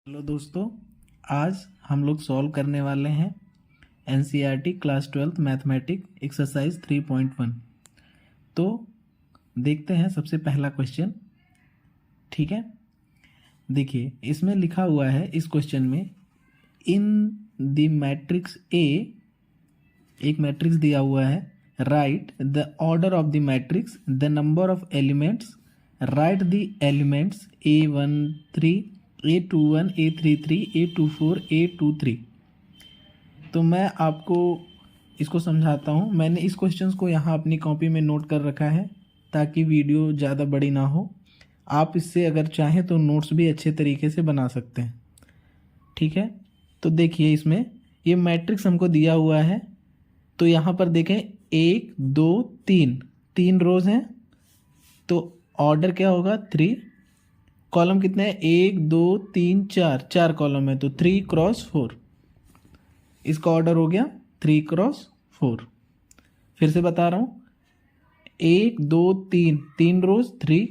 Hello दोस्तों, आज हम लोग सॉल्व करने वाले हैं एनसीईआरटी क्लास 12 मैथमेटिक्स एक्सरसाइज 3.1। तो देखते हैं सबसे पहला क्वेश्चन। ठीक है, देखिए इसमें लिखा हुआ है इस क्वेश्चन में, इन द मैट्रिक्स ए, एक मैट्रिक्स दिया हुआ है, right the order of the matrix, the number of elements, right the elements A13 A21 A33 A24 A23। तो मैं आपको इसको समझाता हूँ। मैंने इस क्वेश्चंस को यहाँ अपनी कॉपी में नोट कर रखा है ताकि वीडियो ज़्यादा बड़ी ना हो। आप इससे अगर चाहें तो नोट्स भी अच्छे तरीके से बना सकते हैं। ठीक है, तो देखिए इसमें ये मैट्रिक्स हमको दिया हुआ है। तो यहाँ पर देखें 1 2 3 रोज हैं, तो ऑर्डर क्या होगा 3। कॉलम कितने हैं 1 2 3 4 कॉलम है, तो 3 क्रॉस 4 इसका ऑर्डर हो गया 3 क्रॉस 4। फिर से बता रहा हूँ, 1 2 3 रोज 3,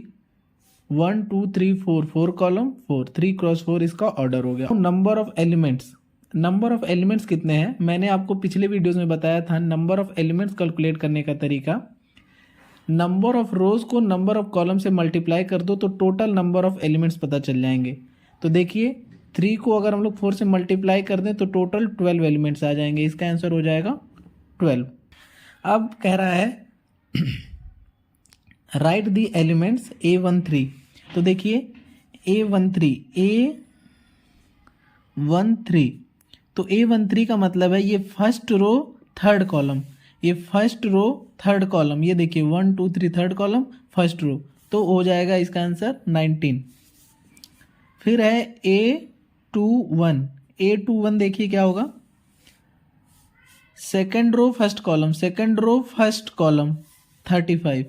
1 2 3 4 कॉलम 4, 3 क्रॉस 4 इसका ऑर्डर हो गया। नंबर ऑफ एलिमेंट्स कितने हैं मैंने आपको पिछले वीडियोस में बताया था। नंबर ऑफ एलिमेंट्स कैलकुलेट करने का तरीका, नंबर ऑफ रोज को नंबर ऑफ कॉलम से मल्टीप्लाई कर दो तो टोटल नंबर ऑफ एलिमेंट्स पता चल जाएंगे। तो देखिए 3 को अगर हम लोग 4 से मल्टीप्लाई कर दें तो टोटल 12 एलिमेंट्स आ जाएंगे। इसका आंसर हो जाएगा 12। अब कह रहा है राइट द एलिमेंट्स A13। तो देखिए A13 तो A13 का मतलब है ये फर्स्ट रो थर्ड कॉलम, ये फर्स्ट रो थर्ड कॉलम, ये देखिए 1 2 3 थर्ड कॉलम फर्स्ट रो, तो हो जाएगा इसका आंसर 19। फिर है A21 देखिए क्या होगा, सेकंड रो फर्स्ट कॉलम 35।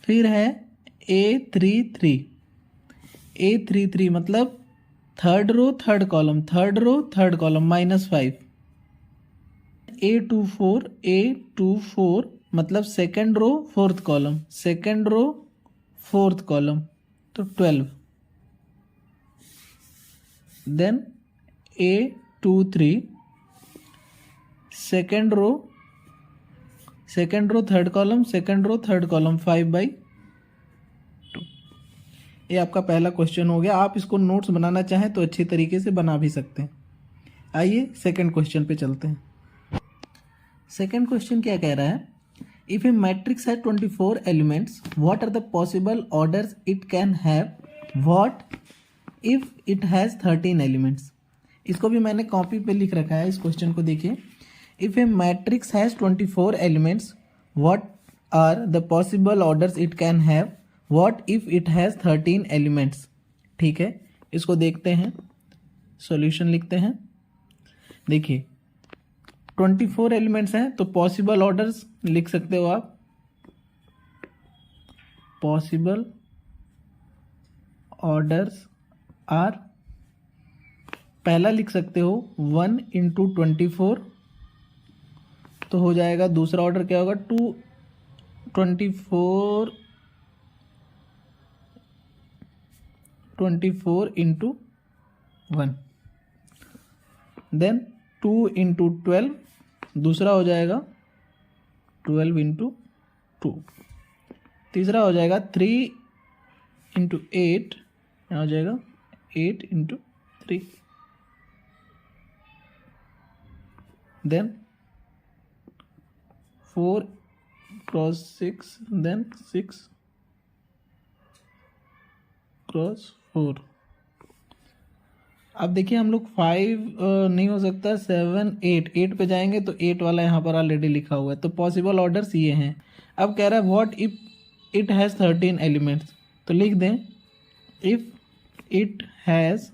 फिर है A33 मतलब third row third column -5। A24 मतलब सेकंड रो फोर्थ कॉलम तो 12। Then A23 second row third column 5/2। ये आपका पहला क्वेश्चन हो गया। आप इसको नोट्स बनाना चाहें तो अच्छी तरीके से बना भी सकते हैं। आइए सेकंड क्वेश्चन पे चलते हैं। सेकंड क्वेश्चन क्या कह रहा है, इफ ए मैट्रिक्स है 24 elements, what are the possible orders it can have, what if it has 13 elements. इसको भी मैंने कॉपी पे लिख रखा है। इस क्वेश्चन को देखिए, if a matrix has 24 elements, what are the possible orders it can have, what if it has 13 elements. ठीक है, इसको देखते हैं, सॉल्यूशन लिखते हैं। देखिए 24 एलिमेंट्स हैं तो पॉसिबल ऑर्डर्स लिख सकते हो आप। पॉसिबल ऑर्डर्स आर, पहला लिख सकते हो 1 × 24 तो हो जाएगा। दूसरा ऑर्डर क्या होगा 24 × 1। देन 2 × 12 दूसरा हो जाएगा 12 × 2। तीसरा हो जाएगा 3 × 8, यहाँ हो जाएगा 8 × 3। Then 4 × 6, then 6 × 4। अब देखिए हम लोग 5 नहीं हो सकता, 7 8 पे जाएंगे तो 8 वाला यहाँ पर ऑलरेडी लिखा हुआ है। तो पॉसिबल ऑर्डर्स ये हैं। अब कह रहा है what if it has 13 elements, तो लिख दें if it has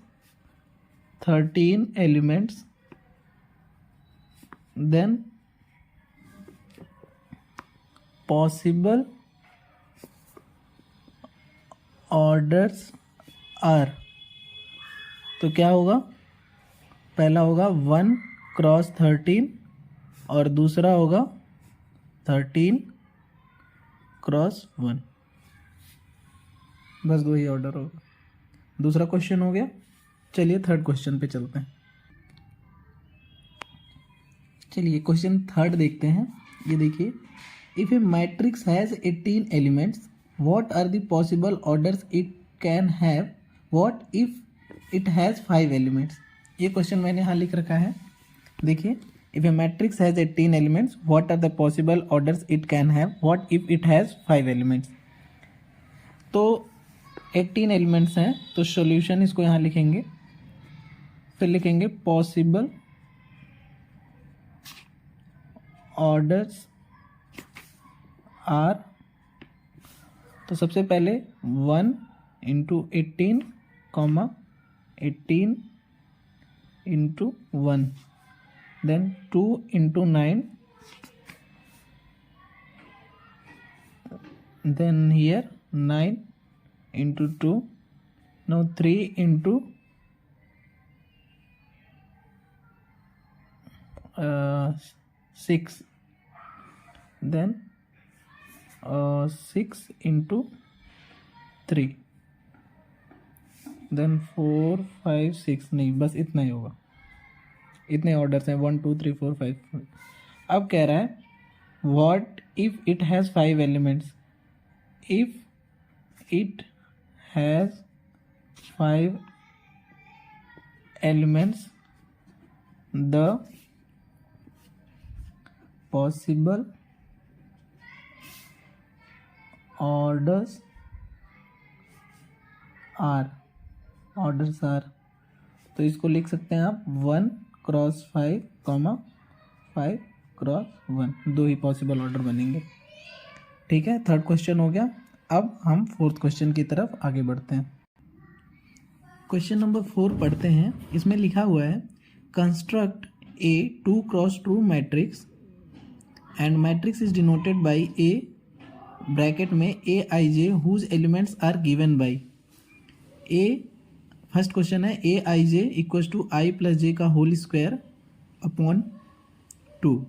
13 elements then possible orders are. तो क्या होगा, पहला होगा 1 × 13 और दूसरा होगा 13 × 1, बस 2 ही ऑर्डर होगा। दूसरा क्वेश्चन हो गया। चलिए थर्ड क्वेश्चन पे चलते हैं। चलिए क्वेश्चन थर्ड देखते हैं। ये देखिए, if a matrix has 18 elements, what are the possible orders it can have, what if it has 5 elements. ये क्वेश्चन मैंने यहाँ लिख रखा है। देखिए, if a matrix has 18 elements, what are the possible orders it can have, what if it has 5 elements. तो 18 elements हैं, तो सॉल्यूशन इसको यहाँ लिखेंगे, फिर लिखेंगे पॉसिबल ऑर्डर्स आर। तो सबसे पहले 1 into 18 comma 18 into 1, then 2 into 9, then here 9 into 2, now 3 into 6, then 6 into 3, then 4 5 6, नहीं बस इतना ही होगा, इतने ऑर्डर्स हैं 1 2 3 4 5। अब कह रहा है what if it has 5 elements. If it has 5 elements, the possible orders are, तो इसको लिख सकते हैं आप 1 क्रॉस 5 कॉमा 5 क्रॉस 1, 2 ही पॉसिबल ऑर्डर बनेंगे। ठीक है, थर्ड क्वेश्चन हो गया। अब हम फोर्थ क्वेश्चन की तरफ आगे बढ़ते हैं। क्वेश्चन नंबर 4 पढ़ते हैं। इसमें लिखा हुआ है construct a 2 cross 2 matrix and matrix is denoted by a bracket में a i j whose elements are given by a. First question है a i j equals to i plus j का whole square upon 2।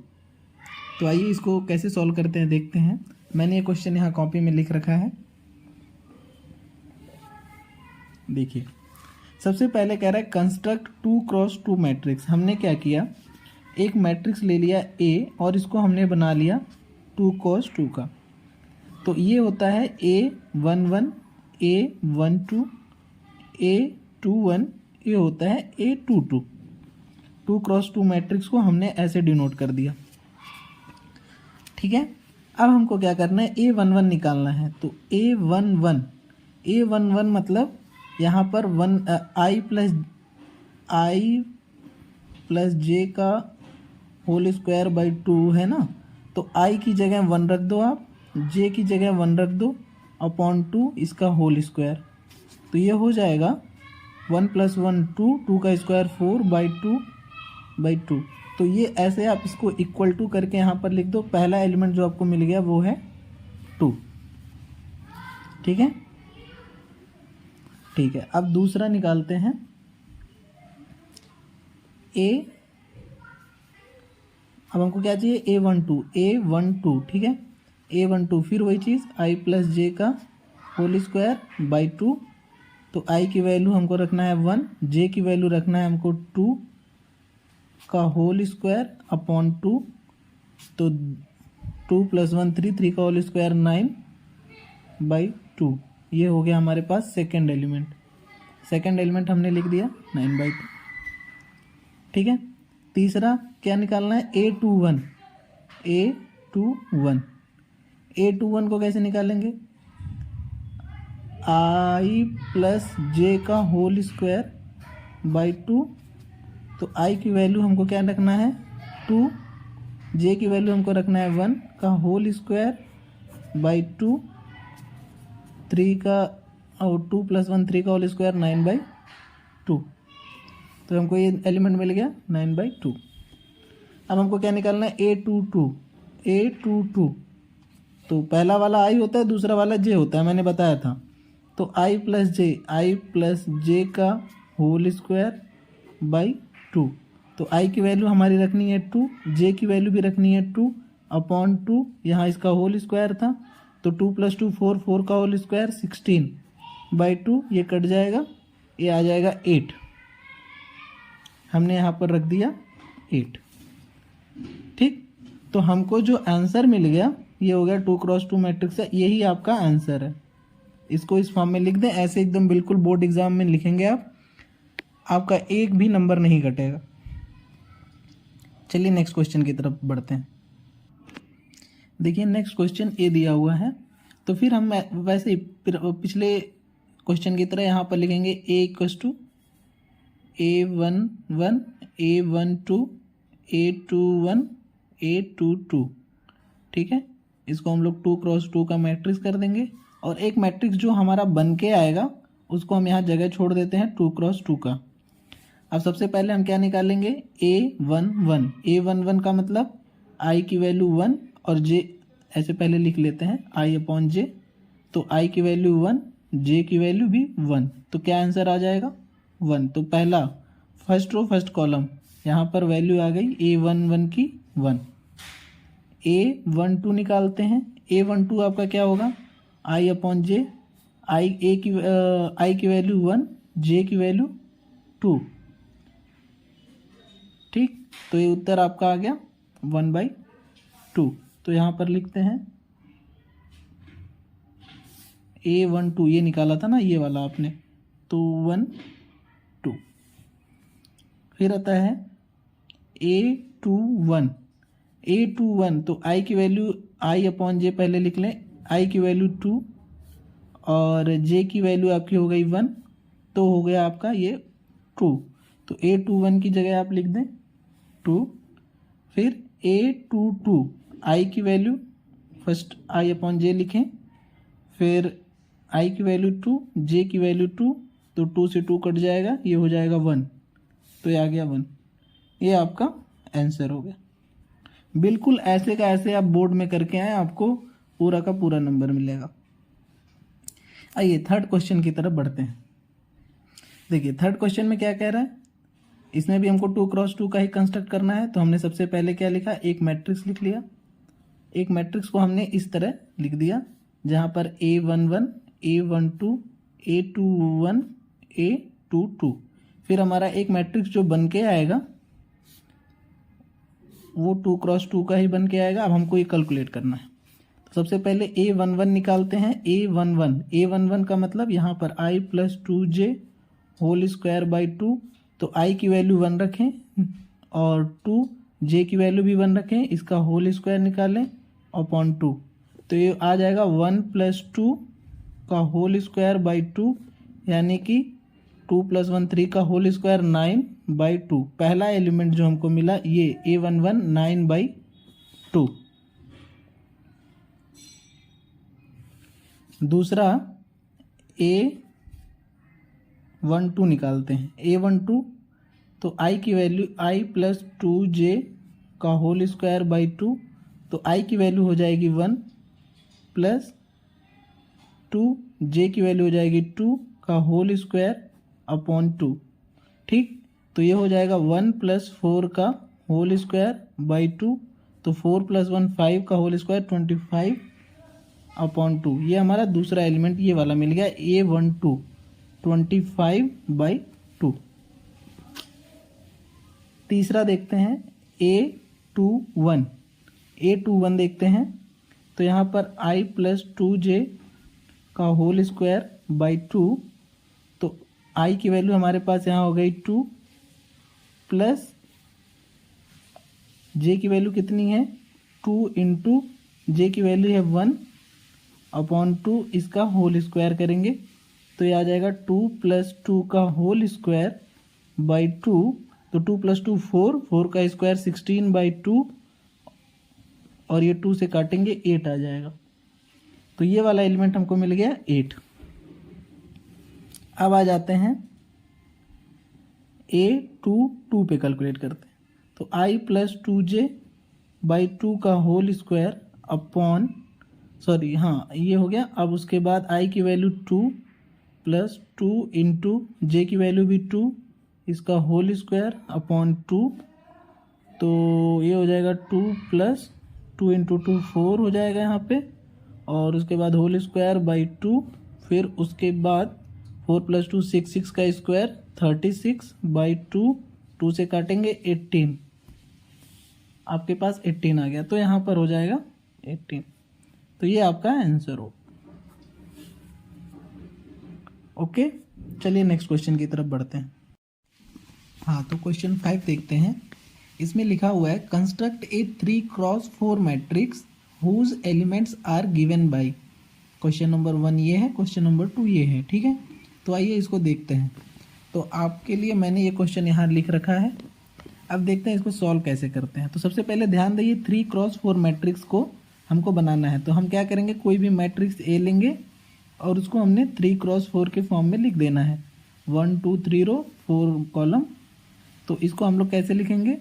तो आइए इसको कैसे solve करते हैं देखते हैं। मैंने ये क्वेश्चन यहाँ कॉपी में लिख रखा है। देखिए, सबसे पहले कह रहा है कंस्ट्रक्ट 2 क्रॉस 2 मैट्रिक्स। हमने क्या किया, एक मैट्रिक्स ले लिया A और इसको हमने बना लिया 2 क्रॉस 2 का। तो ये होता है A11 A12 A21, ये होता है A22। 2 क्रॉस 2 मैट्रिक्स को हमने ऐसे डिनोट कर दिया। ठीक है, अब हमको क्या करना है, A11 निकालना है। तो A11 मतलब यहाँ पर आई प्लस जे का होल स्क्वायर बाई 2 है ना। तो आई की जगह 1 रख दो आप, जे की जगह 1 रख दो, अपॉन 2 इसका होल स्क्वायर। तो ये हो जाएगा 1 + 1 2, 2 का स्क्वायर 4 बाई 2। तो ये ऐसे आप इसको इक्वल टू करके यहाँ पर लिख दो। पहला एलिमेंट जो आपको मिल गया वो है 2। ठीक है, ठीक है। अब दूसरा निकालते हैं ए। अब हमको क्या चाहिए, A12। ठीक है, A12 फिर वही चीज़ आई प्लस जे का होल स्क्वायर बाई 2। तो आई की वैल्यू हमको रखना है 1, जे की वैल्यू रखना है हमको 2 का होल स्क्वायर अपॉन 2। तो 2 + 1 3, 3 का होल स्क्वायर 9 बाई 2। ये हो गया हमारे पास सेकेंड एलिमेंट। सेकेंड एलिमेंट हमने लिख दिया 9 बाई 2। ठीक है, तीसरा क्या निकालना है, A21। A21 को कैसे निकालेंगे, आई प्लस जे का होल स्क्वायर बाई 2। तो आई की वैल्यू हमको क्या रखना है 2, जे की वैल्यू हमको रखना है 1 का होल स्क्वायर बाई 2, 3 का और 2 + 1 3 का होल स्क्वायर 9 बाई 2। तो हमको ये एलिमेंट मिल गया 9 बाई 2। अब हमको क्या निकालना है, A22। तो पहला वाला आई होता है, दूसरा वाला जे होता है, मैंने बताया था। तो आई प्लस जे का होल स्क्वायर बाई 2। तो आई की वैल्यू हमारी रखनी है 2, जे की वैल्यू भी रखनी है 2 अपॉन 2। यहाँ इसका होल स्क्वायर था, तो 2 + 2 4, 4 का होल स्क्वायर 16 बाई 2, ये कट जाएगा ये आ जाएगा 8, हमने यहाँ पर रख दिया 8। ठीक, तो हमको जो आंसर मिल गया ये हो गया 2x2 मैट्रिक्स है, यही आपका आंसर है। इसको इस फॉर्म में लिख दें, ऐसे एकदम बिल्कुल बोर्ड एग्जाम में लिखेंगे आप, आपका एक भी नंबर नहीं कटेगा। चलिए नेक्स्ट क्वेश्चन की तरफ बढ़ते हैं। देखिए नेक्स्ट क्वेश्चन ए दिया हुआ है, तो फिर हम वैसे ही पिछले क्वेश्चन की तरह यहाँ पर लिखेंगे A = A11 A12 A21 A22। ठीक है, इसको हम लोग 2x2 का मैट्रिक्स कर देंगे, और एक मैट्रिक्स जो हमारा बन के आएगा उसको हम यहाँ जगह छोड़ देते हैं 2x2 का। अब सबसे पहले हम क्या निकालेंगे, A11। A11 का मतलब I की वैल्यू 1 और J ऐसे पहले लिख लेते हैं I/J, तो I की वैल्यू 1, J की वैल्यू भी 1, तो क्या आंसर आ जाएगा 1। तो पहला फर्स्ट रो फर्स्ट कॉलम यहाँ पर वैल्यू आ गई A11 की 1। A12 निकालते हैं, A12 आपका क्या होगा I/J, I की वैल्यू 1, J की वैल्यू 2। ठीक, तो ये उत्तर आपका आ गया 1/2। तो यहाँ पर लिखते हैं A12, ये निकाला था ना ये वाला आपने, तो 1 2। फिर आता है A21। A21 तो I की वैल्यू I/J पहले लिख लें, I की वैल्यू 2 और J की वैल्यू आपकी हो गई 1, तो हो गया आपका ये 2। तो A21 की जगह आप लिख दें 2। फिर A22 I की वैल्यू फर्स्ट I/J लिखें, फिर I की वैल्यू 2, J की वैल्यू 2, तो 2 से 2 कट जाएगा, ये हो जाएगा 1, तो ये आ गया 1। ये आपका आंसर हो गया। बिल्कुल ऐसे का ऐसे आप बोर्ड में करके आए, आपको पूरा का पूरा नंबर मिलेगा। आइए थर्ड क्वेश्चन की तरफ बढ़ते हैं। देखिए थर्ड क्वेश्चन में क्या कह रहा है, इसमें भी हमको 2x2 का ही कंस्ट्रक्ट करना है। तो हमने सबसे पहले क्या लिखा, एक मैट्रिक्स लिख लिया। एक मैट्रिक्स को हमने इस तरह लिख दिया जहाँ पर A11 A12 A21 A22। फिर हमारा एक मैट्रिक्स जो बन के आएगा वो 2x2 का ही बन के आएगा। अब हमको ये कैलकुलेट करना है। तो सबसे पहले A11 निकालते हैं। A11 का मतलब यहाँ पर I + 2J whole square by 2, तो I की वैल्यू 1 रखें और 2 J की वैल्यू भी 1 रखें, इसका होल स्क्वायर निकालें अपॉन 2, तो ये आ जाएगा 1 + 2 का होल स्क्वायर बाई 2, यानी कि 2 + 1 3 का होल स्क्वायर 9/2। पहला एलिमेंट जो हमको मिला ये A11 9/2। दूसरा A12 निकालते हैं। A12 तो I की वैल्यू I + 2J का होल स्क्वायर बाई 2, तो I की वैल्यू हो जाएगी 1 + 2 J की वैल्यू हो जाएगी 2 का होल स्क्वायर अपॉन 2। ठीक, तो ये हो जाएगा 1 + 4 का होल स्क्वायर बाई 2, तो 4 + 1 5 का होल स्क्वायर 25/2। ये हमारा दूसरा एलिमेंट ये वाला मिल गया A12 25/2। तीसरा देखते हैं A21 देखते हैं। तो यहाँ पर I + 2J का होल स्क्वायर बाई 2, तो I की वैल्यू हमारे पास यहाँ हो गई 2 प्लस J की वैल्यू कितनी है 2 × J की वैल्यू है 1/2, इसका होल स्क्वायर करेंगे तो ये आ जाएगा 2 + 2 का होल स्क्वायर बाई 2, तो 2 + 2 4 का स्क्वायर 16/2, और ये 2 से काटेंगे 8 आ जाएगा। तो ये वाला एलिमेंट हमको मिल गया 8। अब आ जाते हैं A22 पे कैलकुलेट करते हैं। तो I + 2J बाई 2 का होल स्क्वायर अपॉन ये हो गया। अब उसके बाद I की वैल्यू 2 + 2 × J की वैल्यू भी 2, इसका होल स्क्वायर अपॉन 2, तो ये हो जाएगा 2 + 2 × 2 4 हो जाएगा यहाँ पे, और उसके बाद होल स्क्वायर बाई 2, फिर उसके बाद 4 + 2 6, 6 का स्क्वायर 36/2, 2 से काटेंगे 18, आपके पास 18 आ गया, तो यहाँ पर हो जाएगा 18। तो ये आपका आंसर हो। ओके, चलिए नेक्स्ट क्वेश्चन की तरफ बढ़ते हैं। हाँ, तो क्वेश्चन 5 देखते हैं। इसमें लिखा हुआ है construct a 3x4 matrix whose elements are given by. Question number 1 ये है, क्वेश्चन नंबर 2 ये है, ठीक है। तो आइए इसको देखते हैं। तो आपके लिए मैंने ये क्वेश्चन यहाँ लिख रखा है। अब देखते हैं इसको सॉल्व कैसे करते हैं। तो सबसे पहले ध्यान दीजिए 3x4 मैट्रिक्स को हमको बनाना है। तो हम क्या करेंगे, कोई भी मैट्रिक्स ए लेंगे और उसको हमने 3x4 के फॉर्म में लिख देना है। 1 2 3 रो 4 कॉलम। तो इसको हम लोग कैसे लिखेंगे,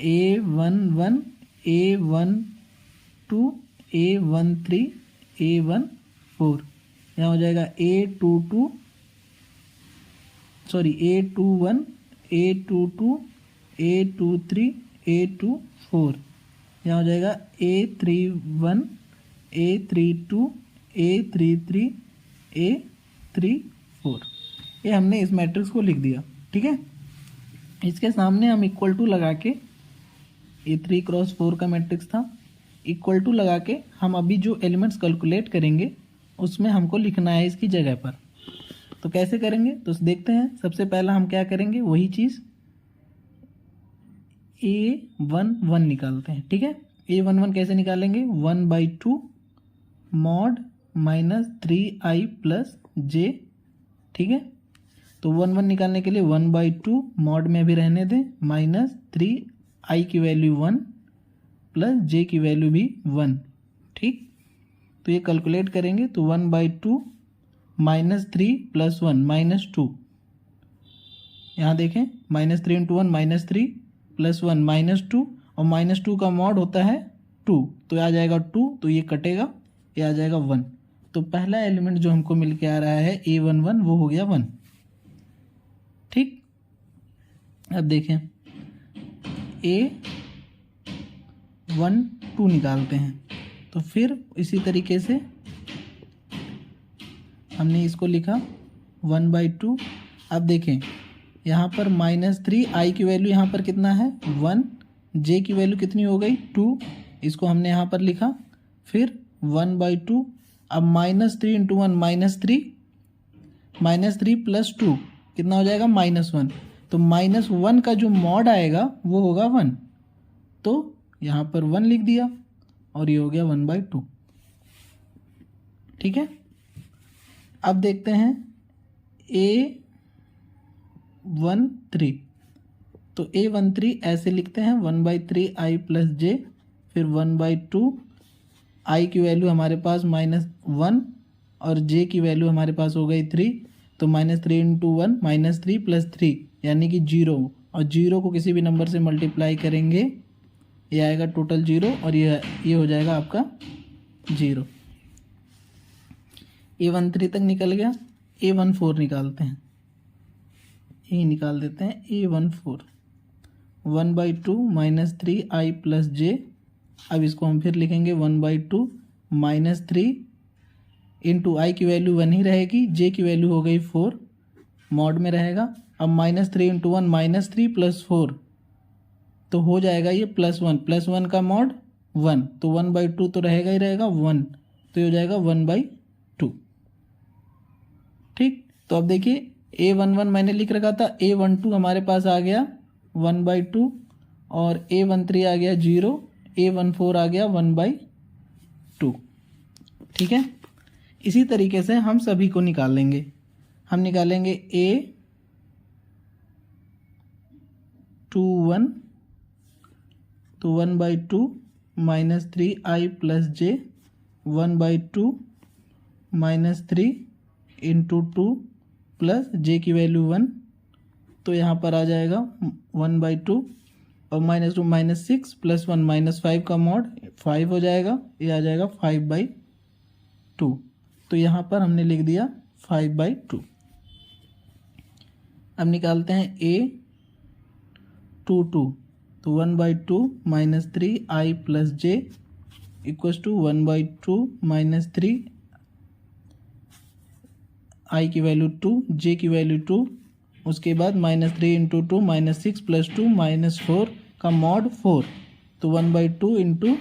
A11 A12 A13 A14, यहाँ हो जाएगा A21 A22 A23 A24, यहाँ हो जाएगा A31 A32 A33 A34। ये हमने इस मैट्रिक्स को लिख दिया, ठीक है। इसके सामने हम इक्वल टू लगा के, ये 3x4 का मैट्रिक्स था, इक्वल टू लगा के हम अभी जो एलिमेंट्स कैलकुलेट करेंगे उसमें हमको लिखना है इसकी जगह पर। तो कैसे करेंगे, तो देखते हैं। सबसे पहला हम क्या करेंगे, वही चीज़ A11 निकालते हैं, ठीक है। A11 कैसे निकालेंगे, 1/2 मॉड -3i + j, ठीक है। तो 1 1 निकालने के लिए 1/2 मॉड में भी रहने दें, -3i की वैल्यू 1 + j की वैल्यू भी 1, ठीक। तो ये कैलकुलेट करेंगे तो 1/2 -3 + 1 -2, यहाँ देखें -3 × 1 -3 + 1 -2, और -2 का मॉड होता है 2, तो आ जाएगा 2, तो ये कटेगा, ये आ जाएगा 1। तो पहला एलिमेंट जो हमको मिल के आ रहा है A11 वो हो गया 1, ठीक। अब देखें A12 निकालते हैं। तो फिर इसी तरीके से हमने इसको लिखा 1/2। अब देखें यहाँ पर -3i की वैल्यू यहाँ पर कितना है 1, j की वैल्यू कितनी हो गई 2, इसको हमने यहाँ पर लिखा। फिर 1/2, अब -3 × 1 -3 + 2 कितना हो जाएगा -1। तो -1 का जो मॉड आएगा वो होगा 1, तो यहाँ पर 1 लिख दिया और ये हो गया 1/2, ठीक है। अब देखते हैं A13। तो A13 ऐसे लिखते हैं 1/3i + j, फिर 1/2, i की वैल्यू हमारे पास -1 और j की वैल्यू हमारे पास हो गई 3, तो -3 × 1 -3 + 3 यानी कि 0, और 0 को किसी भी नंबर से मल्टीप्लाई करेंगे ये आएगा टोटल 0, और ये हो जाएगा आपका 0। A13 तक निकल गया। A14 निकालते हैं, यही निकाल देते हैं A14, 1/2 -3i + j। अब इसको हम फिर लिखेंगे 1/2 -3 × i की वैल्यू 1 ही रहेगी, j की वैल्यू हो गई 4, मॉड में रहेगा। अब -3 × 1 -3 + 4, तो हो जाएगा ये +1 का मॉड 1, तो 1/2 तो रहेगा ही रहेगा 1, तो ये हो जाएगा 1/2, ठीक। तो अब देखिए A11 मैंने लिख रखा था, A12 हमारे पास आ गया 1/2, और A13 आ गया 0, A14 आ गया 1/2, ठीक है। इसी तरीके से हम सभी को निकाल लेंगे। हम निकालेंगे A21, तो 1/2 -3i + j, 1/2 -3 × 2 + j की वैल्यू 1, तो यहाँ पर आ जाएगा 1/2, और -2 -6 + 1 -5 का मॉड 5 हो जाएगा, ये आ जाएगा 5/2, तो यहाँ पर हमने लिख दिया 5/2। अब निकालते हैं A22, तो 1/2 -3i + j = 1/2 -3 आई की वैल्यू 2, जे की वैल्यू 2, उसके बाद -3 इंटू 2 -6 प्लस 2 -4 का मॉड 4, तो 1/2 इंटू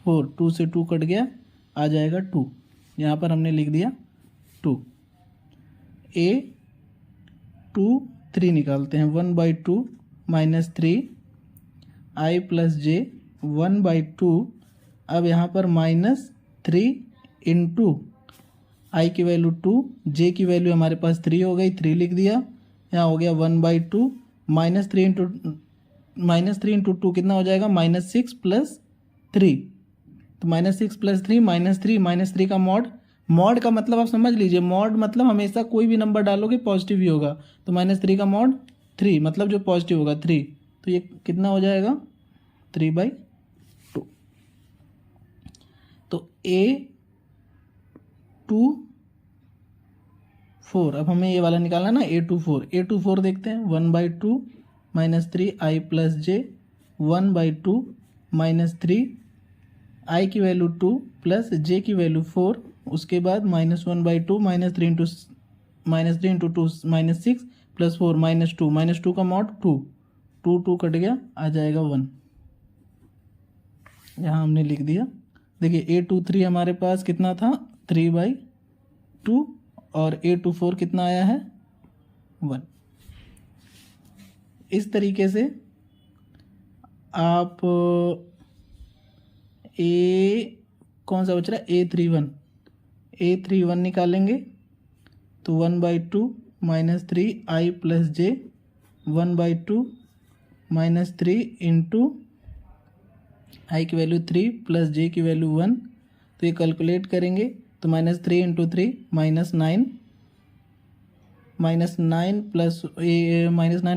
4, 2 से 2 कट गया, आ जाएगा 2। यहाँ पर हमने लिख दिया 2। ए 2 3 निकालते हैं, 1/2 -3 आई प्लस जे 1/2। अब यहाँ पर -3 इंटू आई की वैल्यू 2, जे की वैल्यू हमारे पास 3 हो गई, 3 लिख दिया। यहाँ हो गया 1/2 -3 इंटू 2 कितना हो जाएगा, -6 प्लस 3, तो -6 प्लस 3 -3 का मॉड का मतलब आप समझ लीजिए, मॉड मतलब हमेशा कोई भी नंबर डालोगे पॉजिटिव ही होगा, तो -3 का मॉड 3 मतलब जो पॉजिटिव होगा 3, तो ये कितना हो जाएगा 3/2। तो A2 4, अब हमें ये वाला निकालना ना, A2 4 देखते हैं, 1/2 -3 आई प्लस जे 1/2 -3 आई की वैल्यू 2 प्लस जे की वैल्यू 4, उसके बाद -1/2 -3 इंटू 2 -6 प्लस 4 -2 का मॉड 2, 2 कट गया, आ जाएगा 1। यहाँ हमने लिख दिया। देखिए A23 हमारे पास कितना था, 3/2, और A24 कितना आया है 1। इस तरीके से आप कौन सा बच रहा है, A31 निकालेंगे, तो 1/2 -3 आई प्लस जे 1/2 -3 इंटू आई की वैल्यू 3 प्लस जे की वैल्यू 1, तो ये कैलकुलेट करेंगे तो -3 इंटू 3 -9 प्लस -9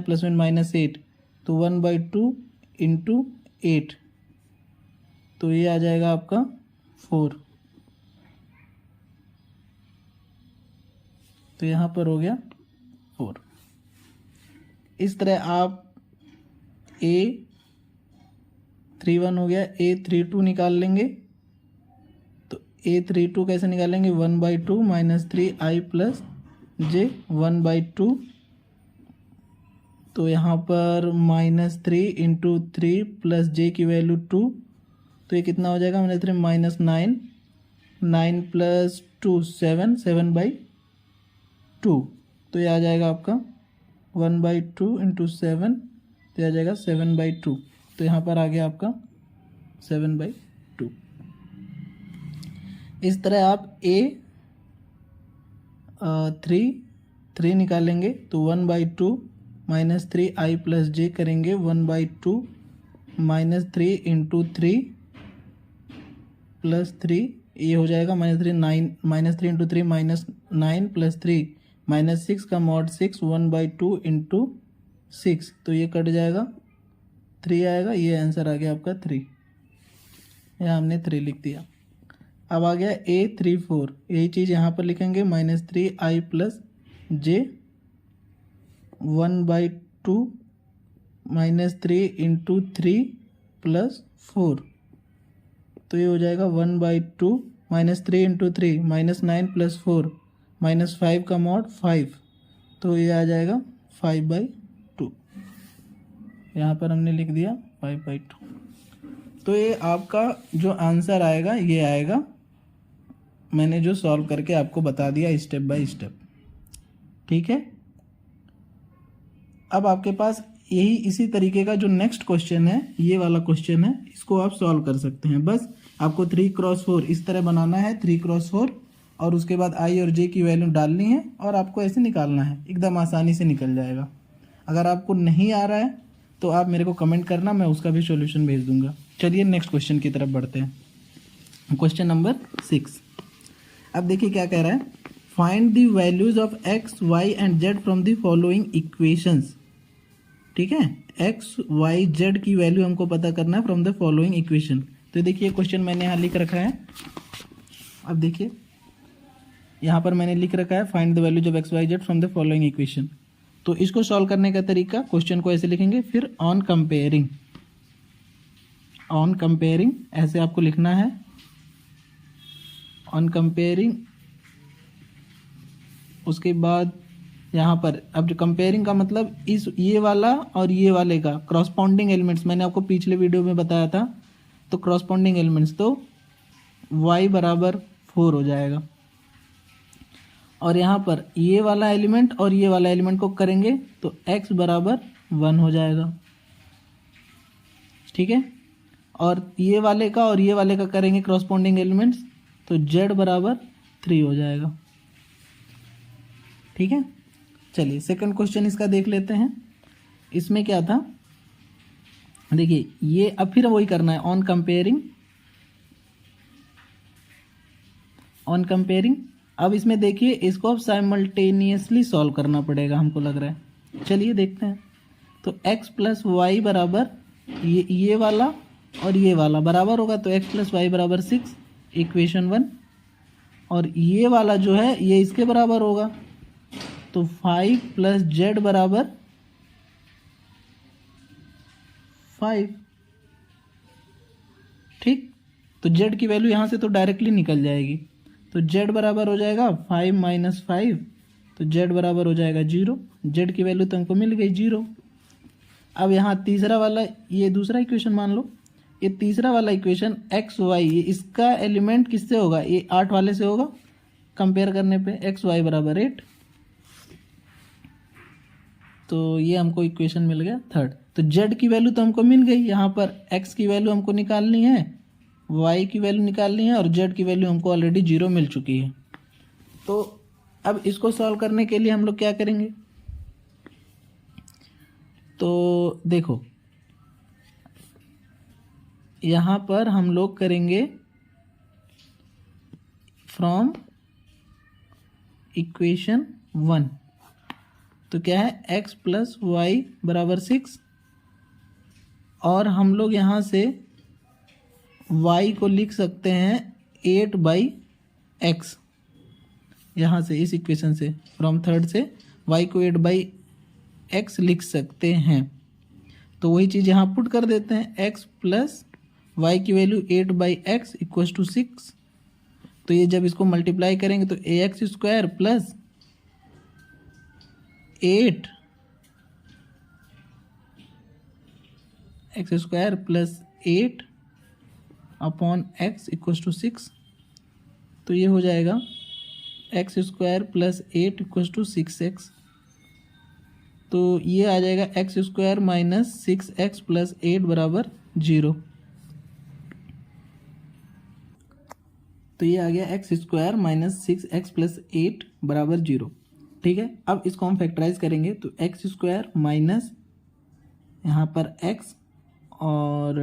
प्लस 1 -8, तो 1/2 इंटू 8, तो ये आ जाएगा आपका 4। तो यहाँ पर हो गया 4। इस तरह आप A31 हो गया, A32 निकाल लेंगे, तो A32 कैसे निकालेंगे, 1/2 -3 आई प्लस जे 1/2, तो यहाँ पर -3 इंटू 3 प्लस जे की वैल्यू 2, तो ये कितना हो जाएगा, -3 -9 प्लस 2 7/2, तो ये आ जाएगा आपका 1/2 इंटू 7, तो ये आ जाएगा 7/2, तो यहाँ पर आ गया आपका 7/2। इस तरह आप A3 निकालेंगे, तो 1/2 -3 आई प्लस जे करेंगे, 1/2 -3 इंटू 3 प्लस 3, ये हो जाएगा -3 इंटू 3 -9 प्लस 3 -6 का मॉड 6, 1/2 इंटू 6, तो ये कट जाएगा, 3 आएगा, ये आंसर आ गया आपका 3। यहाँ हमने 3 लिख दिया। अब आ गया A34, यही चीज़ यहाँ पर लिखेंगे, -3 आई प्लस जे 1/2 -3 इंटू 3 प्लस 4, तो ये हो जाएगा 1/2 -3 इंटू 3 -9 प्लस 4 -5 का मॉड 5, तो ये आ जाएगा 5/2। यहाँ पर हमने लिख दिया 5/2। तो ये आपका जो आंसर आएगा ये आएगा, मैंने जो सॉल्व करके आपको बता दिया स्टेप बाय स्टेप, ठीक है। अब आपके पास यही इसी तरीके का जो नेक्स्ट क्वेश्चन है, ये वाला क्वेश्चन है, इसको आप सॉल्व कर सकते हैं। बस आपको 3x4 इस तरह बनाना है, 3x4, और उसके बाद आई और जे की वैल्यू डालनी है और आपको ऐसे निकालना है, एकदम आसानी से निकल जाएगा। अगर आपको नहीं आ रहा है तो आप मेरे को कमेंट करना, मैं उसका भी सॉल्यूशन भेज दूंगा। चलिए नेक्स्ट क्वेश्चन की तरफ बढ़ते हैं। Question number 6। अब देखिए क्या कह रहा है, find the values of x, y and z from the following equations. ठीक है, x, y, z की वैल्यू हमको पता करना है फ्रॉम द फॉलोइंग इक्वेशन। तो देखिए क्वेश्चन मैंने यहाँ लिख रखा है। अब देखिए यहाँ पर मैंने लिख रखा है find the values of x, y, z from the following equation. तो इसको सॉल्व करने का तरीका, क्वेश्चन को ऐसे लिखेंगे, फिर ऑन कंपेयरिंग ऐसे आपको लिखना है। ऑन कंपेयरिंग उसके बाद यहाँ पर अब जो कंपेयरिंग का मतलब इस ये वाला और ये वाले का क्रॉसपॉन्डिंग एलिमेंट्स मैंने आपको पिछले वीडियो में बताया था, तो क्रॉसपॉन्डिंग एलिमेंट्स तो y बराबर 4 हो जाएगा। और यहाँ पर ये वाला एलिमेंट और ये वाला एलिमेंट को करेंगे तो x बराबर 1 हो जाएगा, ठीक है। और ये वाले का और ये वाले का करेंगे क्रॉसपॉन्डिंग एलिमेंट्स तो z बराबर 3 हो जाएगा, ठीक है। चलिए सेकंड क्वेश्चन इसका देख लेते हैं। इसमें क्या था, देखिए ये अब फिर वही करना है ऑन कंपेयरिंग। अब इसमें देखिए इसको अब साइमल्टेनियसली सॉल्व करना पड़ेगा हमको लग रहा है। चलिए देखते हैं। तो x प्लस वाई बराबर ये वाला और ये वाला बराबर होगा, तो x प्लस वाई बराबर 6, इक्वेशन 1। और ये वाला जो है ये इसके बराबर होगा, तो 5 प्लस जेड बराबर 5, ठीक। तो जेड की वैल्यू यहाँ से तो डायरेक्टली निकल जाएगी, तो जेड बराबर हो जाएगा 5 माइनस 5, तो जेड बराबर हो जाएगा 0। जेड की वैल्यू तो हमको मिल गई 0। अब यहाँ तीसरा वाला, ये दूसरा इक्वेशन मान लो, ये तीसरा वाला इक्वेशन एक्स वाई, ये इसका एलिमेंट किससे होगा, ये 8 वाले से होगा। कंपेयर करने पे एक्स वाई बराबर 8, तो ये हमको इक्वेशन मिल गया थर्ड। तो जेड की वैल्यू तो हमको मिल गई, यहाँ पर एक्स की वैल्यू हमको निकालनी है, वाई की वैल्यू निकालनी है, और जेड की वैल्यू हमको ऑलरेडी 0 मिल चुकी है। तो अब इसको सॉल्व करने के लिए हम लोग क्या करेंगे, तो देखो यहाँ पर हम लोग करेंगे फ्रॉम इक्वेशन 1। तो क्या है, x प्लस वाई बराबर 6, और हम लोग यहाँ से y को लिख सकते हैं 8/x। यहाँ से इस इक्वेशन से फ्रॉम थर्ड से y को 8/x लिख सकते हैं। तो वही चीज़ यहाँ पुट कर देते हैं, x प्लस वाई की वैल्यू 8/x इक्वल्स टू 6। तो ये जब इसको मल्टीप्लाई करेंगे तो ax square plus 8 x square plus 8 upon x equals to 6। तो ये हो जाएगा x square plus 8 equals to 6x। तो ये आ जाएगा x square minus 6x plus 8 बराबर 0। तो ये आ गया x square minus 6x plus 8 बराबर 0, ठीक है। अब इसको हम फैक्टराइज करेंगे तो एक्स स्क्वायर माइनस यहाँ पर x और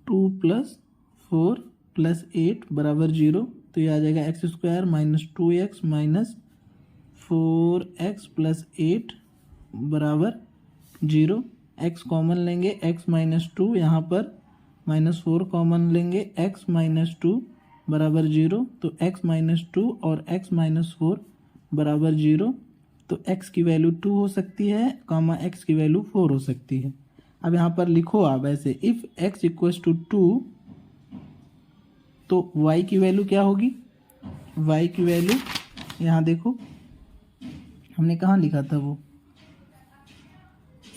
2 प्लस 4 प्लस 8 बराबर 0। तो ये आ जाएगा x square minus 2x minus 4x plus 8 बराबर 0। x कॉमन लेंगे, x माइनस 2, यहाँ पर माइनस 4 कॉमन लेंगे, x माइनस 2 बराबर 0। तो x माइनस 2 और x माइनस 4 बराबर 0। तो x की वैल्यू 2 हो सकती है, कामा x की वैल्यू 4 हो सकती है। अब यहाँ पर लिखो आप ऐसे, इफ़ x इक्वल्स टू 2 तो y की वैल्यू क्या होगी, y की वैल्यू यहाँ देखो हमने कहाँ लिखा था वो,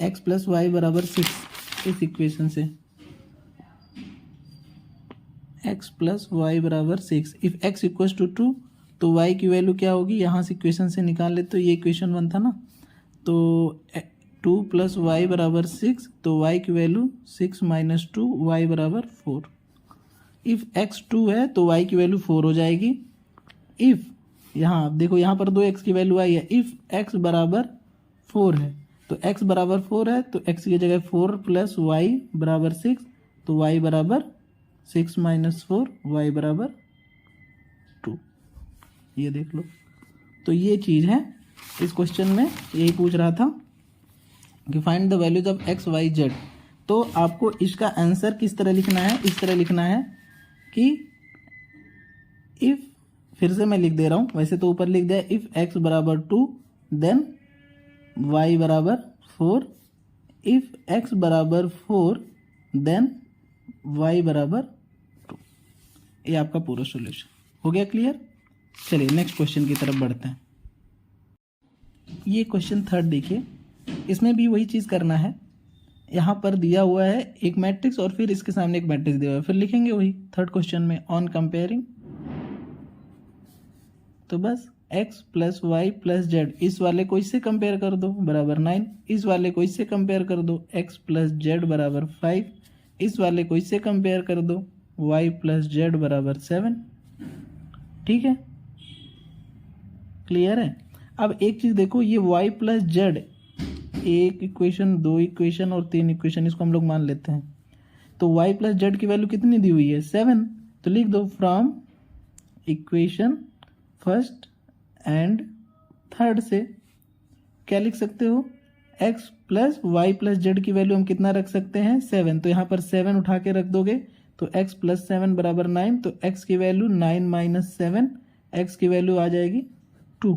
x प्लस वाई बराबर 6। इस इक्वेशन से x प्लस वाई बराबर 6, इफ़ x इक्वल्स टू 2 तो y की वैल्यू क्या होगी, यहाँ से इक्वेशन से निकाल ले। तो ये इक्वेशन 1 था ना, तो 2 प्लस वाई बराबर 6, तो y की वैल्यू 6 माइनस 2, y बराबर 4। इफ़ x 2 है तो y की वैल्यू 4 हो जाएगी। इफ़ यहाँ देखो यहाँ पर 2x की वैल्यू आई है, इफ़ x बराबर 4 है तो x बराबर 4 है तो x की जगह 4 प्लस वाई बराबर 6, तो y बराबर 6 माइनस 4, y बराबर 2। ये देख लो। तो ये चीज़ है इस क्वेश्चन में, यही पूछ रहा था कि find the values of x y z। तो आपको इसका आंसर किस तरह लिखना है, इस तरह लिखना है कि इफ़, फिर से मैं लिख दे रहा हूँ, वैसे तो ऊपर लिख दिया, इफ़ x बराबर 2 देन y बराबर 4, इफ़ x बराबर 4 देन y बराबर 2। ये आपका पूरा सॉल्यूशन हो गया क्लियर। चलिए नेक्स्ट क्वेश्चन की तरफ बढ़ते हैं। ये क्वेश्चन थर्ड देखिए, इसमें भी वही चीज़ करना है। यहाँ पर दिया हुआ है एक मैट्रिक्स और फिर इसके सामने एक मैट्रिक्स दिया हुआ है, फिर लिखेंगे वही थर्ड क्वेश्चन में ऑन कंपेयरिंग। तो बस x plus y plus z, इस वाले को इससे कंपेयर कर दो बराबर 9, इस वाले को इससे कंपेयर कर दो x प्लस जेड बराबर 5, इस वाले को इससे कंपेयर कर दो y प्लस जेड बराबर 7। ठीक है, क्लियर है। अब एक चीज़ देखो, ये y प्लस जेड, एक इक्वेशन, दो इक्वेशन और तीन इक्वेशन, इसको हम लोग मान लेते हैं। तो y प्लस जेड की वैल्यू कितनी दी हुई है 7, तो लिख दो from equation first and third से क्या लिख सकते हो, x plus y plus z की वैल्यू हम कितना रख सकते हैं 7, तो यहाँ पर 7 उठा के रख दोगे तो x प्लस 7 बराबर 9, तो x की वैल्यू 9 माइनस 7, x की वैल्यू आ जाएगी 2,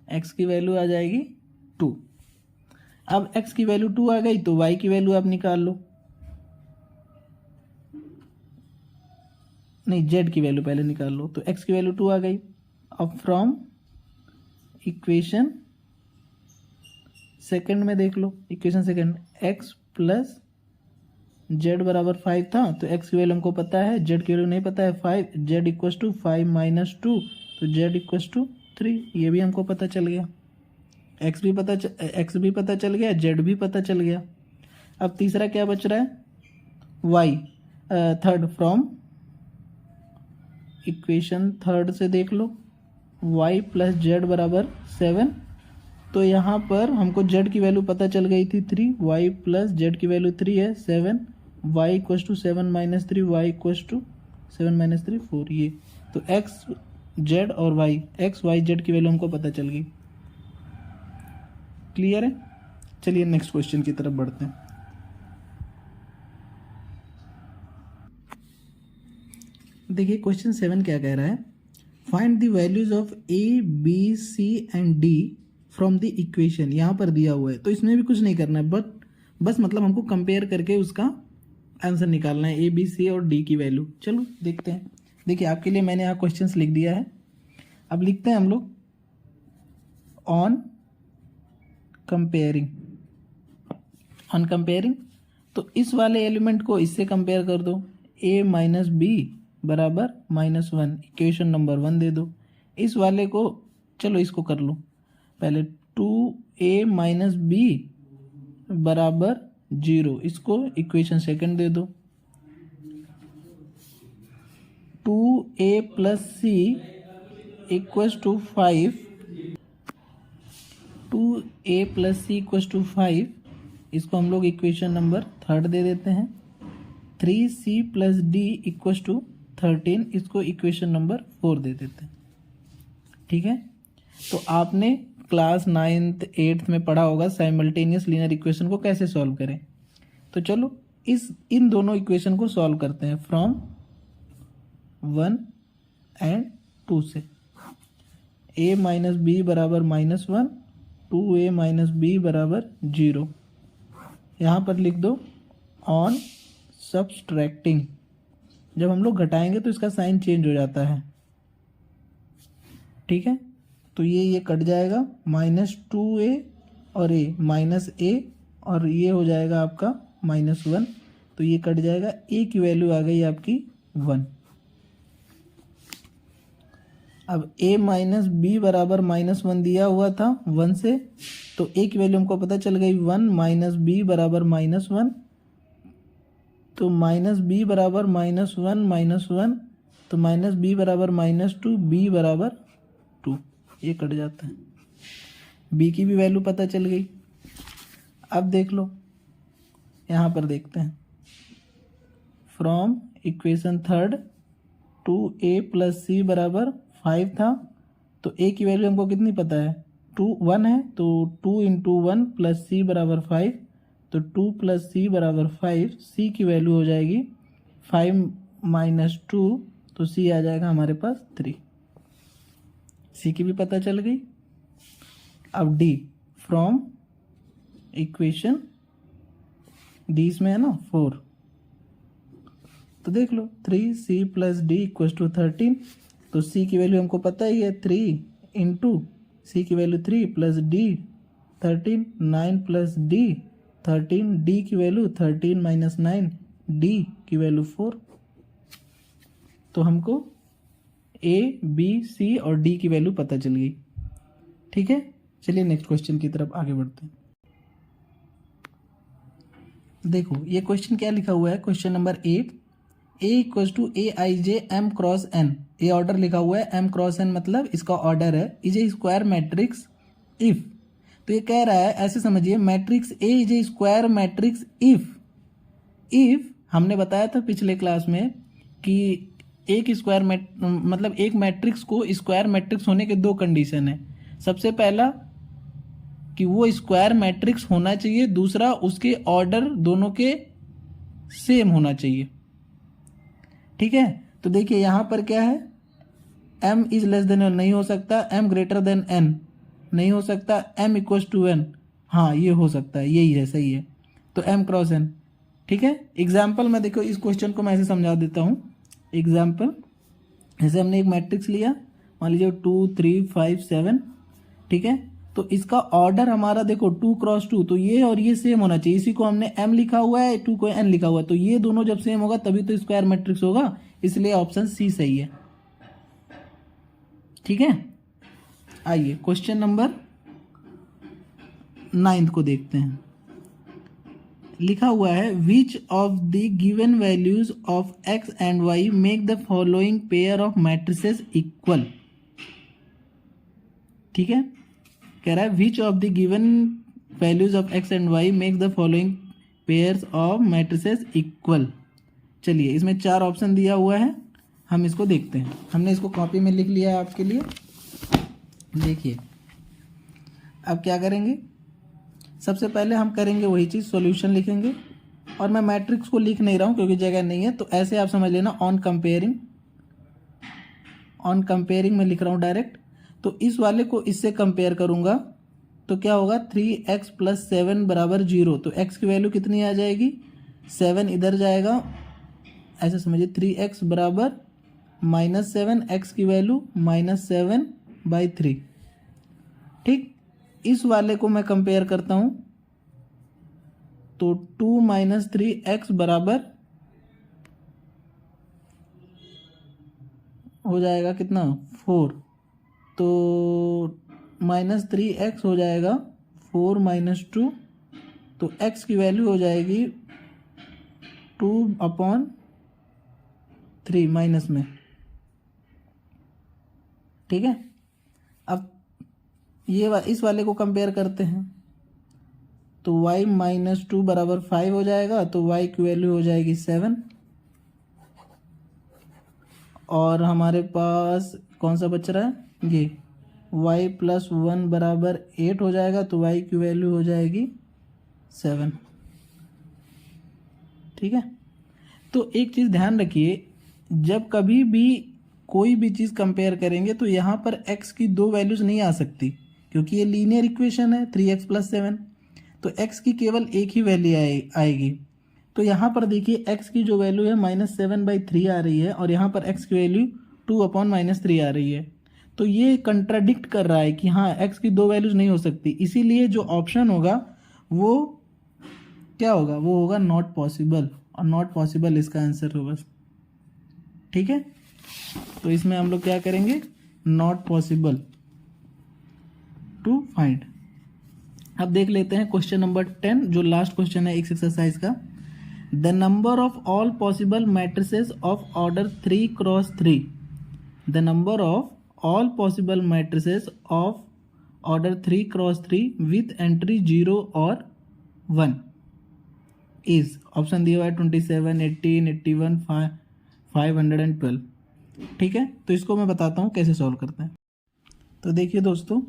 x की वैल्यू आ जाएगी 2। अब x की वैल्यू 2 आ गई तो y की वैल्यू आप निकाल लो, नहीं z की वैल्यू पहले निकाल लो, तो x की वैल्यू 2 आ गई। अब फ्रॉम इक्वेशन सेकंड में देख लो, equation second x plus z बराबर 5 था, तो x की वैल्यू हमको पता है, z की वैल्यू नहीं पता है 5, z इक्वस टू 5 माइनस 2, तो z इक्वस टू 3, ये भी हमको पता चल गया, x भी पता चल गया, z भी पता चल गया। अब तीसरा क्या बच रहा है y, third from equation third से देख लो y प्लस जेड बराबर 7, तो यहाँ पर हमको z की वैल्यू पता चल गई थी 3, y प्लस जेड की वैल्यू 3 है 7, y equals to 7 minus 3, y equals to 7 minus 3 4, ये तो x z और y, x y z की वैल्यू हमको पता चल गई। क्लियर है, चलिए नेक्स्ट क्वेश्चन की तरफ बढ़ते हैं। देखिए क्वेश्चन 7 क्या कह रहा है, find the values of a b c and d from the equation. यहाँ पर दिया हुआ है तो इसमें भी कुछ नहीं करना है, बस मतलब हमको कंपेयर करके उसका आंसर निकालना है, a b c और d की वैल्यू। चलो देखते हैं। देखिए आपके लिए मैंने यहाँ क्वेश्चंस लिख दिया है, अब लिखते हैं हम लोग ऑन कंपेयरिंग। ऑन कंपेयरिंग तो इस वाले एलिमेंट को इससे कंपेयर कर दो, a माइनस बी बराबर -1, इक्वेशन नंबर 1 दे दो। इस वाले को चलो इसको कर लो पहले, 2a माइनस बी बराबर 0, इसको इक्वेशन सेकंड दे दो। 2a plus c equals to 5, 2a plus c equals to 5, इसको हम लोग इक्वेशन नंबर थर्ड दे देते हैं। 3c plus d equals to 13, इसको इक्वेशन नंबर 4 दे देते हैं। ठीक है, तो आपने क्लास 9th 8th में पढ़ा होगा साइमल्टेनियस लीनियर इक्वेशन को कैसे सॉल्व करें। तो चलो इन दोनों इक्वेशन को सॉल्व करते हैं फ्रॉम 1 एंड 2 से। a माइनस बी बराबर -1, 2a माइनस बी बराबर 0, यहाँ पर लिख दो ऑन सब्सट्रैक्टिंग। जब हम लोग घटाएंगे तो इसका साइन चेंज हो जाता है। ठीक है, तो ये कट जाएगा, -2a और a माइनस a, और ये हो जाएगा आपका -1, तो ये कट जाएगा, a की वैल्यू आ गई आपकी 1। अब a माइनस बी बराबर -1 दिया हुआ था 1 से, तो a की वैल्यू हमको पता चल गई 1 माइनस बी बराबर -1, तो माइनस बी बराबर -1, तो माइनस बी बराबर -2, बी बराबर 2, ये कट जाता है। b की भी वैल्यू पता चल गई। अब देख लो, यहाँ पर देखते हैं from equation third, 2a plus c बराबर 5 था, तो a की वैल्यू हमको कितनी पता है 1 है, तो 2 इंटू 1 प्लस सी बराबर 5, तो 2 प्लस सी बराबर 5, सी की वैल्यू हो जाएगी 5 माइनस 2, तो सी आ जाएगा हमारे पास 3, सी की भी पता चल गई। अब डी फ्रॉम इक्वेशन, डी इसमें है ना 4, तो देख लो 3c plus d equals to 13, तो c की वैल्यू हमको पता ही है 3 इंटू सी की value 3 plus D 13, 9 plus D 13, D की वैल्यू 13 माइनस 9, डी की वैल्यू 4। तो हमको ए बी सी और डी की वैल्यू पता चल गई। ठीक है, चलिए नेक्स्ट क्वेश्चन की तरफ आगे बढ़ते हैं। देखो ये क्वेश्चन क्या लिखा हुआ है, question number 8, A equal to a i j m cross n. A order लिखा हुआ है, एम क्रॉस एन मतलब इसका ऑर्डर है, is a square matrix if. तो ये कह रहा है, ऐसे समझिए, matrix A is a square matrix if हमने बताया था पिछले क्लास में कि एक स्क्वायर मतलब एक मैट्रिक्स को स्क्वायर मैट्रिक्स होने के दो कंडीशन है। सबसे पहला कि वो स्क्वायर मैट्रिक्स होना चाहिए, दूसरा उसके ऑर्डर दोनों के सेम होना चाहिए। ठीक है, तो देखिए यहाँ पर क्या है, m is less than n नहीं हो सकता, m ग्रेटर देन n नहीं हो सकता, m इक्वल्स टू n हाँ ये हो सकता है, यही है, सही है। तो m क्रॉस n। ठीक है, एग्जाम्पल में देखो इस क्वेश्चन को मैं ऐसे समझा देता हूँ। एग्जाम्पल, जैसे हमने एक मैट्रिक्स लिया, मान लीजिए 2 3 5 7। ठीक है, तो इसका ऑर्डर हमारा देखो 2 क्रॉस 2, तो ये और ये सेम होना चाहिए। इसी को हमने m लिखा हुआ है, 2 को n लिखा हुआ है, तो ये दोनों जब सेम होगा तभी तो स्क्वायर मैट्रिक्स होगा, इसलिए ऑप्शन सी सही है। ठीक है, आइए क्वेश्चन नंबर 9 को देखते हैं। लिखा हुआ है, which of the given values of x and y make the following pair of matrices equal. ठीक है, कह रहा है which of the given values of x and y make the following pairs of matrices equal. चलिए इसमें 4 option दिया हुआ है, हम इसको देखते हैं। हमने इसको कॉपी में लिख लिया है आपके लिए। देखिए अब क्या करेंगे, सबसे पहले हम करेंगे वही चीज़, सॉल्यूशन लिखेंगे। और मैं मैट्रिक्स को लिख नहीं रहा हूँ क्योंकि जगह नहीं है, तो ऐसे आप समझ लेना, ऑन कंपेयरिंग में लिख रहा हूँ डायरेक्ट। तो इस वाले को इससे कंपेयर करूँगा तो क्या होगा, 3x प्लस 7 बराबर 0। तो x की वैल्यू कितनी आ जाएगी, 7 इधर जाएगा, ऐसे समझिए 3x बराबर -7, x की वैल्यू -7/3। ठीक, इस वाले को मैं कंपेयर करता हूं तो 2 - 3x बराबर हो जाएगा कितना, 4। तो -3x हो जाएगा 4 - 2, तो x की वैल्यू हो जाएगी 2/3 माइनस में। ठीक है, अब ये इस वाले को कंपेयर करते हैं तो y - 2 बराबर 5 हो जाएगा, तो y की वैल्यू हो जाएगी 7। और हमारे पास कौन सा बच रहा है, ये y + 1 बराबर 8 हो जाएगा, तो y की वैल्यू हो जाएगी 7। ठीक है, तो एक चीज़ ध्यान रखिए, जब कभी भी कोई भी चीज़ कंपेयर करेंगे तो यहाँ पर x की दो वैल्यूज़ नहीं आ सकती, क्योंकि ये लीनियर इक्वेशन है 3x + 7, तो x की केवल एक ही वैल्यू आएगी। तो यहाँ पर देखिए x की जो वैल्यू है -7/3 आ रही है, और यहाँ पर x की वैल्यू 2/-3 आ रही है। तो ये कंट्राडिक्ट कर रहा है कि हाँ x की दो वैल्यूज़ नहीं हो सकती, इसीलिए जो ऑप्शन होगा वो क्या होगा, वो होगा नॉट पॉसिबल, और नॉट पॉसिबल इसका आंसर होगा। ठीक है, तो इसमें हम लोग क्या करेंगे, नॉट पॉसिबल टू फाइंड। अब देख लेते हैं क्वेश्चन नंबर 10, जो लास्ट क्वेश्चन है इस एक्सरसाइज का। The number of all possible matrices of order 3 cross 3, the number of all possible matrices of order 3 cross 3 with entry 0 और 1 इज, ऑप्शन दिया हुआ है 27, 18, 81, 512। ठीक है, तो इसको मैं बताता हूँ कैसे सॉल्व करते हैं। तो देखिए दोस्तों,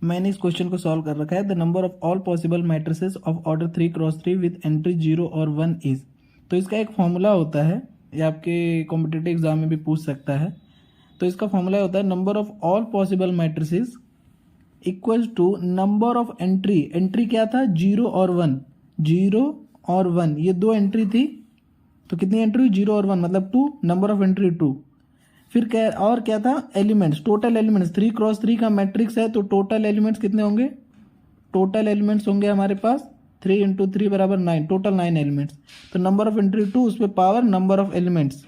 मैंने इस क्वेश्चन को सॉल्व कर रखा है। The number of all possible matrices of order 3 cross 3 with entry 0 और 1 इज। तो इसका एक फॉर्मूला होता है, ये आपके कॉम्पिटिटिव एग्जाम में भी पूछ सकता है। तो इसका फॉर्मूला होता है, number of all possible matrices equals to number of entry. Entry क्या था, 0 और 1, 0 और 1, ये दो एंट्री थी, तो कितनी एंट्री हुई, 0 और 1 मतलब 2, नंबर ऑफ एंट्री 2, फिर क्या और क्या था, एलिमेंट्स, टोटल एलिमेंट्स 3x3 का मैट्रिक्स है तो टोटल एलिमेंट्स कितने होंगे, टोटल एलिमेंट्स होंगे हमारे पास 3 इंटू 3 बराबर 9, टोटल 9 एलिमेंट्स। तो नंबर ऑफ एंट्री 2, उस पर पावर नंबर ऑफ एलिमेंट्स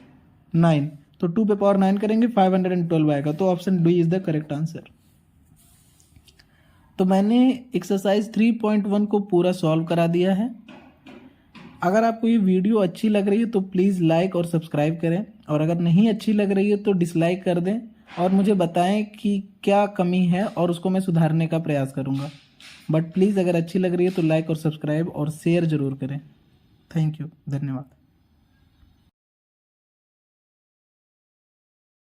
9, तो 2 पे पावर 9 करेंगे 512 आएगा। तो option D is the correct answer. तो मैंने एक्सरसाइज 3.1 को पूरा सॉल्व करा दिया है। अगर आपको ये वीडियो अच्छी लग रही है तो प्लीज़ लाइक और सब्सक्राइब करें, और अगर नहीं अच्छी लग रही है तो डिसलाइक कर दें और मुझे बताएं कि क्या कमी है और उसको मैं सुधारने का प्रयास करूँगा। बट प्लीज़ अगर अच्छी लग रही है तो लाइक और सब्सक्राइब और शेयर ज़रूर करें। थैंक यू, धन्यवाद।